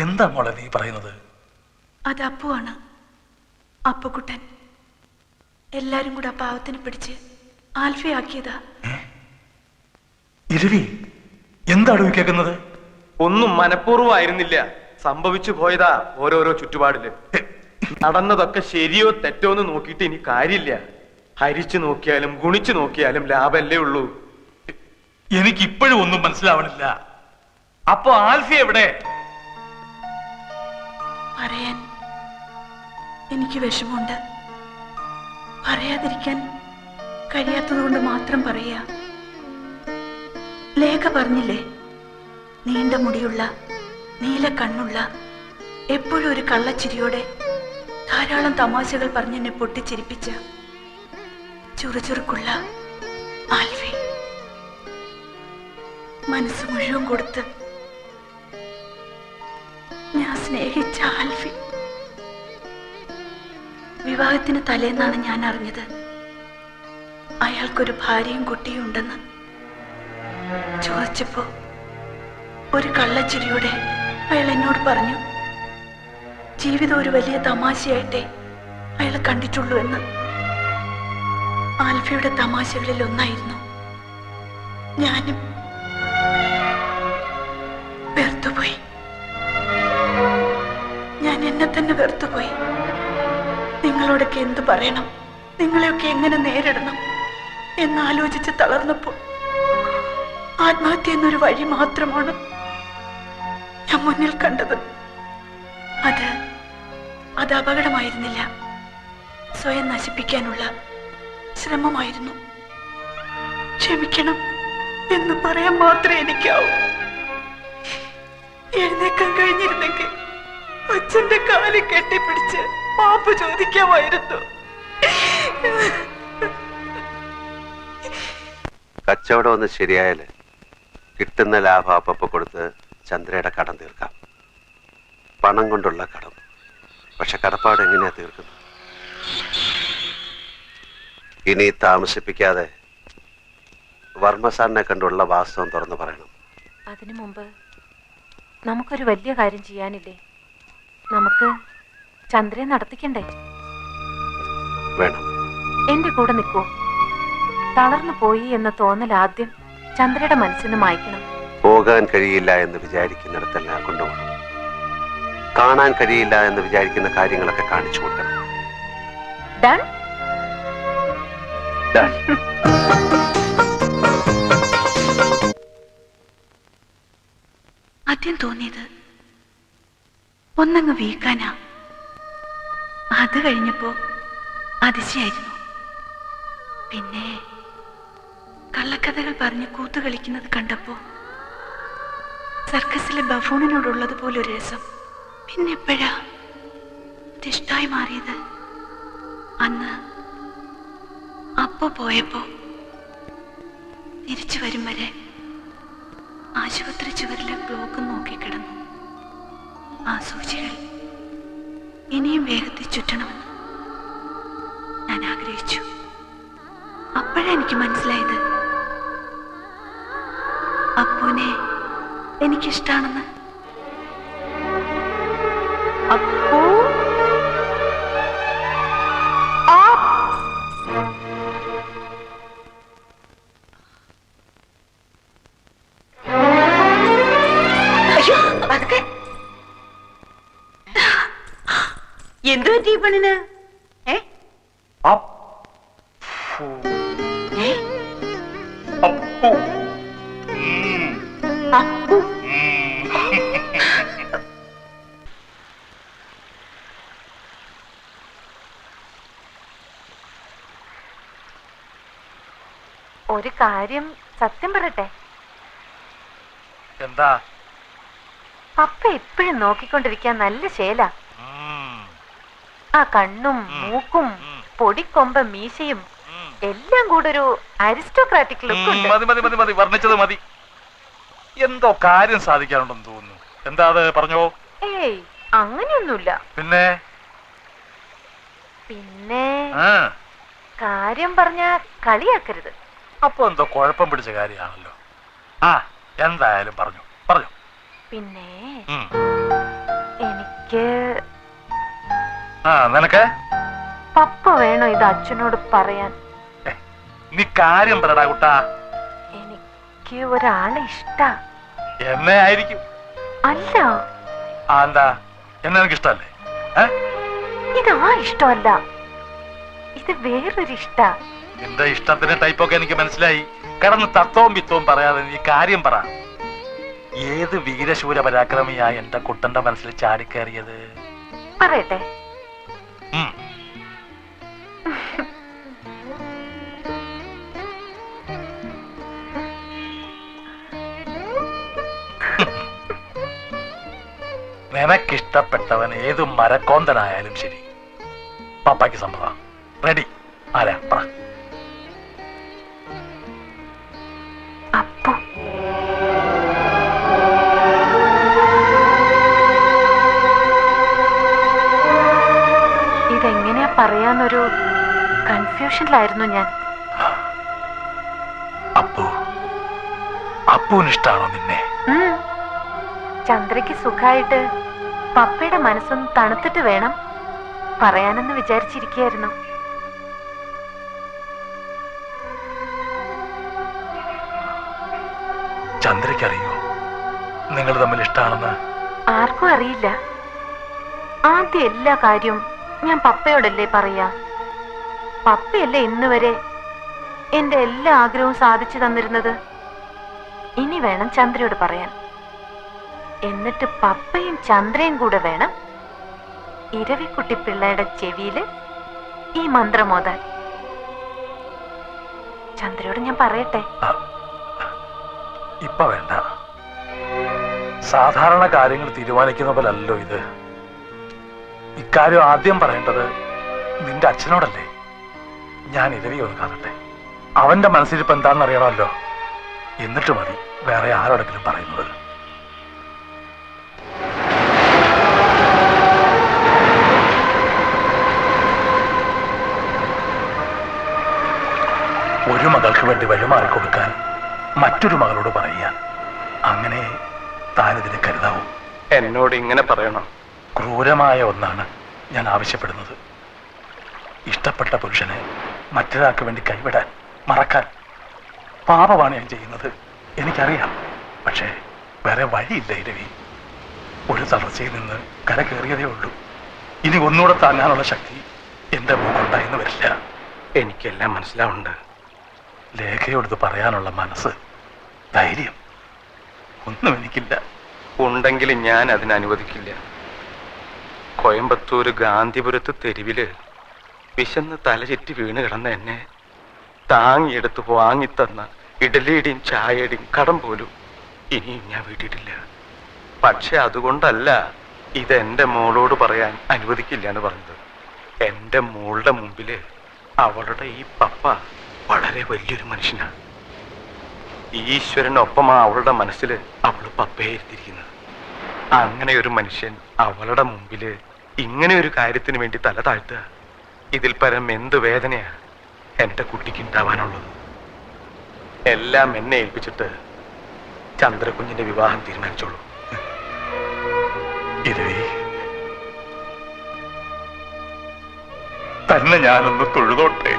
എന്താ മോളെ നീ പറയുന്നത്? അത് അപ്പുവാണ്, അപ്പുക്കുട്ടൻ. എല്ലാരും കൂടെ ആ പാവത്തിനെ പിടിച്ച് ആൽഫയാക്കിയതാ. ഇരവി, എന്താണ് കേൾക്കുന്നത്? ഒന്നും മനഃപൂർവ്വമായിരുന്നില്ല, സംഭവിച്ചു പോയതാ ഓരോരോ ചുറ്റുപാടില്. നടന്നതൊക്കെ ശരിയോ തെറ്റോ എന്ന് നോക്കിയിട്ട് ഇനി കാര്യമില്ല. ഹരിച്ചു നോക്കിയാലും ഗുണിച്ചു നോക്കിയാലും ലാഭല്ലേ ഉള്ളൂ. എനിക്കിപ്പോഴും ഒന്നും മനസ്സിലാവണില്ല. അപ്പൊ ആൽഫി എവിടെ? പറയാൻ എനിക്ക് വിഷമമുണ്ട്. പറയാതിരിക്കാൻ കഴിയാത്തതുകൊണ്ട് മാത്രം പറയാ. ലേഖ പറഞ്ഞില്ലേ, നീണ്ട മുടിയുള്ള, നീല കണ്ണുള്ള, എപ്പോഴും ഒരു കള്ളച്ചിരിയോടെ ധാരാളം തമാശകൾ പറഞ്ഞെന്നെ പൊട്ടിച്ചിരിപ്പിച്ച ചുറുചുറുക്കുള്ള ആൽഫി. മനസ്സ് മുഴുവൻ കൊടുത്ത് ഞാൻ സ്നേഹിച്ച ആൽഫി. വിവാഹത്തിന് തലേന്നാണ് ഞാൻ അറിഞ്ഞത് അയാൾക്കൊരു ഭാര്യയും കുട്ടിയും ഉണ്ടെന്ന്. ചോദിച്ചപ്പോ ഒരു കള്ളച്ചിരിയോടെ അയാൾ എന്നോട് പറഞ്ഞു, ജീവിതം ഒരു വലിയ തമാശയായിട്ടേ അയാൾ കണ്ടിട്ടുള്ളൂ എന്ന്. ആൽഫയുടെ തമാശകളിൽ ഒന്നായിരുന്നു. ഞാനും വെറുത്തുപോയി. ഞാൻ എന്നെ തന്നെ വെറുത്തുപോയി. നിങ്ങളോടൊക്കെ എന്തു പറയണം, നിങ്ങളെയൊക്കെ എങ്ങനെ നേരിടണം എന്നാലോചിച്ച് തളർന്നപ്പോൾ ആത്മഹത്യ എന്നൊരു വഴി മാത്രമാണ് ഞാൻ മുന്നിൽ കണ്ടത്. അത് അപകടമായിരുന്നില്ല, സ്വയം നശിപ്പിക്കാനുള്ള ശ്രമമായിരുന്നു. ക്ഷമിക്കണം എന്ന് പറയാൻ മാത്രമേ എനിക്കാവൂ. എഴുന്നേക്കാൻ കഴിഞ്ഞിരുന്നെങ്കിൽ അച്ഛന്റെ കാല് കെട്ടിപ്പിടിച്ച് മാപ്പ് ചോദിക്കാമായിരുന്നു. കച്ചവടം ഒന്ന് ശരിയായാല് കിട്ടുന്ന ലാഭം അപ്പപ്പോ കൊടുത്ത് ചന്ദ്രയുടെ കടം തീർക്കാം. പണം കൊണ്ടുള്ള കടം. പക്ഷെ കടപ്പാട് എങ്ങനെയാ തീർക്കുന്നത്? ഇനി താമസിപ്പിക്കാതെ വർമ്മ സാറിനെ കണ്ടുള്ള വാസ്തവം തുറന്നു പറയണം. അതിനു മുമ്പ് നമുക്കൊരു വലിയ കാര്യം ചെയ്യാനില്ലേ? നമുക്ക് ചന്ദ്രയെ നടത്തിക്കണ്ടേ? വേണം. എന്റെ കൂടെ നിൽക്കൂ. തളർന്നു പോയി എന്ന തോന്നൽ ആദ്യം ചന്ദ്രയുടെ മനസ്സിന് മായ്ക്കണം. പോകാൻ കഴിയില്ല എന്ന് വിചാരിക്കുന്നിടത്തെല്ലാം കൊണ്ടുപോകണം. കാണാൻ കഴിയില്ല എന്ന് വിചാരിക്കുന്ന കാര്യങ്ങളൊക്കെ കാണിച്ചു കൊടുക്കണം. ഡൺ. ആദ്യം തോന്നിയത് ഒന്നങ്ങ് വീക്കാനാ. അത് കഴിഞ്ഞപ്പോ അതിശയായിരുന്നു. പിന്നെ കള്ളക്കഥകൾ പറഞ്ഞ് കൂത്തുകളിക്കുന്നത് കണ്ടപ്പോ സർക്കസിലെ ബഫൂണിനോടുള്ളത് പോലൊരു രസം. പിന്നെ എപ്പോഴാ ഇഷ്ടായി മാറിയത്? അന്ന് അപ്പോ പോയപ്പോ തിരിച്ചു വരും വരെ ആശുപത്രി ചുവരിലെ ബ്ലോക്ക് നോക്കിക്കിടന്നു. ആ സൂചികൾ ഇനിയും വേഗത്തിൽ ചുറ്റണമെന്ന് ഞാൻ ആഗ്രഹിച്ചു. അപ്പോഴെനിക്ക് മനസ്സിലായത് അപ്പൂനെ എനിക്കിഷ്ടാണെന്ന്. അപ്പൂ എന്തു പറ്റി പെണ്ണിന്? ഒരു കാര്യം സത്യം പറയട്ടെ? എന്താ? പപ്പ എപ്പോഴും നോക്കിക്കൊണ്ടിരിക്കാൻ നല്ല ശേല. ആ കണ്ണും മൂക്കും പൊടിക്കൊമ്പ മീശയും എല്ലാം കൂടെ ഒരു അരിസ്റ്റോക്രാറ്റിക് ലുക്ക് ഉണ്ട്. മതി മതി മതി മതി, വർണ്ണിച്ചത് മതി. എന്തോ കാര്യം സാധിക്കാനുണ്ടെന്ന് തോന്നുന്നു. എന്താ അത്, പറഞ്ഞോ. ഏയ് അങ്ങനെയൊന്നുമില്ല. പിന്നെ പിന്നെ കാര്യം പറഞ്ഞ കളിയാക്കരുത്. അപ്പൊ എന്തോ കുഴപ്പം പിടിച്ച കാര്യമാണല്ലോ. ആ എന്തായാലും പറഞ്ഞു പറഞ്ഞു. പിന്നെ എനിക്ക് നിനക്ക് പപ്പ വേണോ ഇത് അച്ഛനോട് പറയാൻ? നീ കാര്യം പറടാ കുട്ടാ. എനിക്ക് ഒരാളെ ഇഷ്ടാ. എന്നെ ആയിരിക്കും. അല്ല. എന്താ എന്നെ എനിക്ക് ഇഷ്ടല്ലേ? ഇത് ആ ഇഷ്ടമല്ല, ഇത് വേറൊരു ഇഷ്ടാ. നിന്റെ ഇഷ്ടത്തിന്റെ ടൈപ്പൊക്കെ എനിക്ക് മനസ്സിലായി. കിടന്ന് തത്വവും പിത്തവും പറയാതെ നീ കാര്യം പറ. ഏത് വീരശൂര പരാക്രമിയാ എന്റെ കുട്ടന്റെ മനസ്സിൽ ചാടിക്കയറിയത്? പറയട്ടെ. നിനക്കിഷ്ടപ്പെട്ടവൻ ഏത് മരക്കോന്തനായാലും ശരി, പാപ്പായ്ക്ക് സമ്മതം. റെഡി? ആരാ പറ. അപ്പു. ഇതെങ്ങനെയാ പറയാന്നൊരു കൺഫ്യൂഷനിലായിരുന്നു ഞാൻ. അപ്പുവിനിഷ്ടാണോ നിന്നെ? ചന്ദ്രയ്ക്ക് സുഖായിട്ട് പപ്പയുടെ മനസ്സൊന്ന് തണുത്തിട്ട് വേണം പറയാനെന്ന് വിചാരിച്ചിരിക്കുകയായിരുന്നു. ചന്ദ്രയ്ക്കറിയോ നിങ്ങൾ തമ്മിൽ ഇഷ്ടാണെന്ന്? ആർക്കും അറിയില്ല. ആദ്യം എല്ലാ കാര്യവും ഞാൻ പപ്പയോടല്ലേ പറയാ. പപ്പയല്ലേ ഇന്ന് വരെ എന്റെ എല്ലാ ആഗ്രഹവും സാധിച്ചു തന്നിരുന്നത്. ഇനി വേണം ചന്ദ്രയോട് പറയാൻ. എന്നിട്ട് പപ്പയും ചന്ദ്രയും കൂടെ വേണം ഇരവിക്കുട്ടി പിള്ളയുടെ ചെവിയില് ഈ മന്ത്രമോതാൻ. ചന്ദ്രയോട് ഞാൻ പറയട്ടെ? ഇപ്പൊ വേണ്ട. സാധാരണ കാര്യങ്ങൾ തീരുമാനിക്കുന്ന പോലല്ലോ ഇത്. ഇക്കാര്യം ആദ്യം പറയേണ്ടത് നിന്റെ അച്ഛനോടല്ലേ. ഞാൻ ഇരവി ഒന്ന് കാണട്ടെ. അവന്റെ മനസ്സിലിപ്പോ എന്താണെന്ന് അറിയണമല്ലോ. എന്നിട്ട് മതി വേറെ ആരോടെങ്കിലും പറയുന്നത്. ഒരു മകൾക്ക് വേണ്ടി വഴിമാറി കൊടുക്കാൻ മറ്റൊരു മകളോട് പറയുക, അങ്ങനെ താനിതിനെ കരുതാവൂ. എന്നോട് ഇങ്ങനെ പറയണം? ക്രൂരമായ ഒന്നാണ് ഞാൻ ആവശ്യപ്പെടുന്നത്. ഇഷ്ടപ്പെട്ട പുരുഷനെ മറ്റൊരാൾക്ക് വേണ്ടി കൈവിടാൻ, മറക്കാൻ പാപമാണ് ഞാൻ ചെയ്യുന്നത്, എനിക്കറിയാം. പക്ഷേ വേറെ വഴിയില്ല ഇരവി. ഒരു തളർച്ചയിൽ നിന്ന് കര കയറിയതേ ഉള്ളൂ. ഇനി ഒന്നുകൂടെ താങ്ങാനുള്ള ശക്തി എന്റെ മുഖമുണ്ടായെന്ന് വരില്ല. എനിക്കെല്ലാം മനസ്സിലാവുന്നുണ്ട്. ലേഖയോടത് പറയാനുള്ള മനസ്സ്, ധൈര്യം ഒന്നും എനിക്കില്ല. ഉണ്ടെങ്കിൽ ഞാൻ അതിന് അനുവദിക്കില്ല. കോയമ്പത്തൂർ ഗാന്ധിപുരത്ത് തെരുവില് വിശന്ന് തലചുറ്റി വീണ് കിടന്ന എന്നെ താങ്ങിയെടുത്ത് വാങ്ങിത്തന്ന ഇഡലിയുടെയും ചായയുടെയും കടം പോലും ഇനിയും ഞാൻ വീട്ടിട്ടില്ല. പക്ഷെ അതുകൊണ്ടല്ല ഇതെന്റെ മോളോട് പറയാൻ അനുവദിക്കില്ല എന്ന് പറഞ്ഞത്. എന്റെ മോളുടെ മുമ്പില് അവളുടെ ഈ പപ്പ വളരെ വലിയൊരു മനുഷ്യനാണ്. ഈശ്വരനൊപ്പമാ അവളുടെ മനസ്സിൽ അവള് പപ്പയെ ഇരുത്തിയിരിക്കുന്നത്. അങ്ങനെ ഒരു മനുഷ്യൻ അവളുടെ മുമ്പില് ഇങ്ങനെ ഒരു കാര്യത്തിന് വേണ്ടി തല താഴ്ത്തുക, ഇതിൽ പരം എന്ത് വേദനയാ എന്റെ കുട്ടിക്ക് ഉണ്ടാവാനുള്ളത്? എല്ലാം എന്നെ ഏൽപ്പിച്ചിട്ട് ചന്ദ്രകുഞ്ഞിന്റെ വിവാഹം തീരുമാനിച്ചോളൂ. ഇരവി, തന്നെ ഞാനൊന്ന് തൊഴുതോട്ടെ.